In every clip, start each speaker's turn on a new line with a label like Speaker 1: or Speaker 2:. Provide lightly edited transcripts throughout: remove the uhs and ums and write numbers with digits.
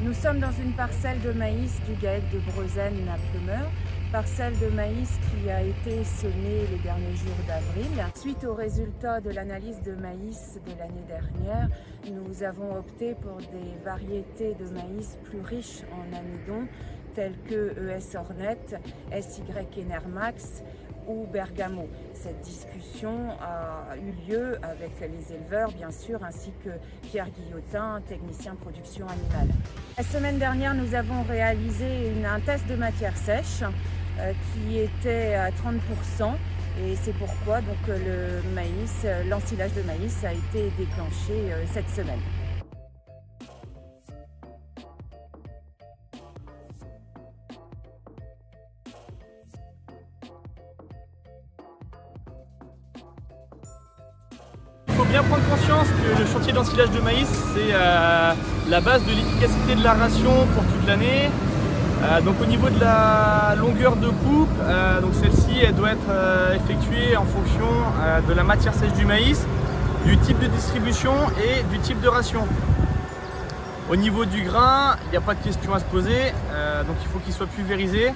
Speaker 1: Nous sommes dans une parcelle de maïs du GAEC de Breuzène à Plumeur, parcelle de maïs qui a été semée les derniers jours d'avril. Suite aux résultats de l'analyse de maïs de l'année dernière, nous avons opté pour des variétés de maïs plus riches en amidon telles que ES Hornet, SY Enermax ou Bergamo. Cette discussion a eu lieu avec les éleveurs, bien sûr, ainsi que Pierre Guillotin, technicien production animale. La semaine dernière, nous avons réalisé un test de matière sèche qui était à 30%, et c'est pourquoi donc, le maïs, l'ensilage de maïs a été déclenché cette semaine.
Speaker 2: Il faut bien prendre conscience que le chantier d'ensilage de maïs, c'est la base de l'efficacité de la ration pour toute l'année. Donc au niveau de la longueur de coupe, donc celle-ci elle doit être effectuée en fonction de la matière sèche du maïs, du type de distribution et du type de ration. Au niveau du grain, il n'y a pas de question à se poser, donc il faut qu'il soit pulvérisé,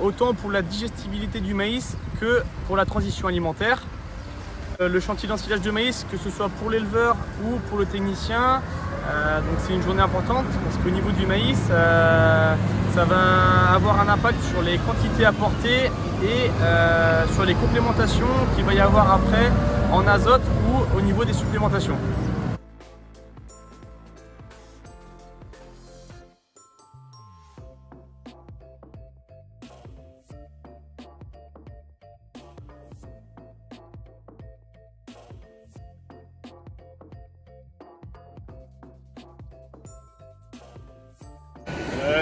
Speaker 2: autant pour la digestibilité du maïs que pour la transition alimentaire. Le chantier d'ensilage de maïs, que ce soit pour l'éleveur ou pour le technicien, donc c'est une journée importante parce qu'au niveau du maïs, ça va avoir un impact sur les quantités apportées et sur les complémentations qu'il va y avoir après en azote ou au niveau des supplémentations.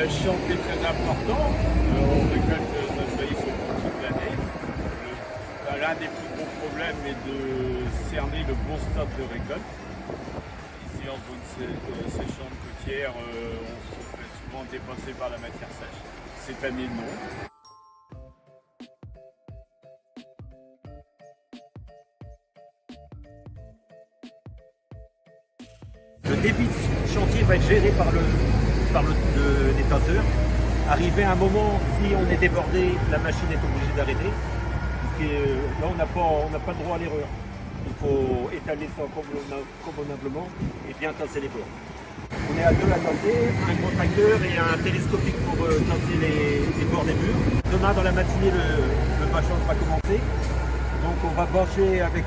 Speaker 3: Chantier très important, on récolte notre maïs au cours de toute l'année. L'un des plus gros problèmes est de cerner le bon stade de récolte. Ici en zone séchante côtière, on se fait souvent dépasser par la matière sèche. Cette année non.
Speaker 4: Le débit de chantier va être géré par le détenteur. Arrivé à un moment, si on est débordé, la machine est obligée d'arrêter. Là, on n'a pas le droit à l'erreur. Il faut étaler ça convenablement et bien tasser les bords. On est à deux à tasser, un gros tracteur et un télescopique pour tasser les bords des murs. Demain, dans la matinée, le bâchage va commencer. Donc, on va bâcher avec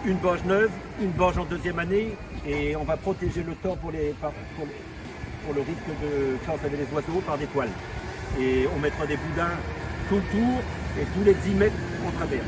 Speaker 4: une bâche neuve, une bâche en deuxième année, et on va protéger le temps pour le risque de faire enfermer les oiseaux par des poils. Et on mettra des boudins tout le tour et tous les 10 mètres au travers.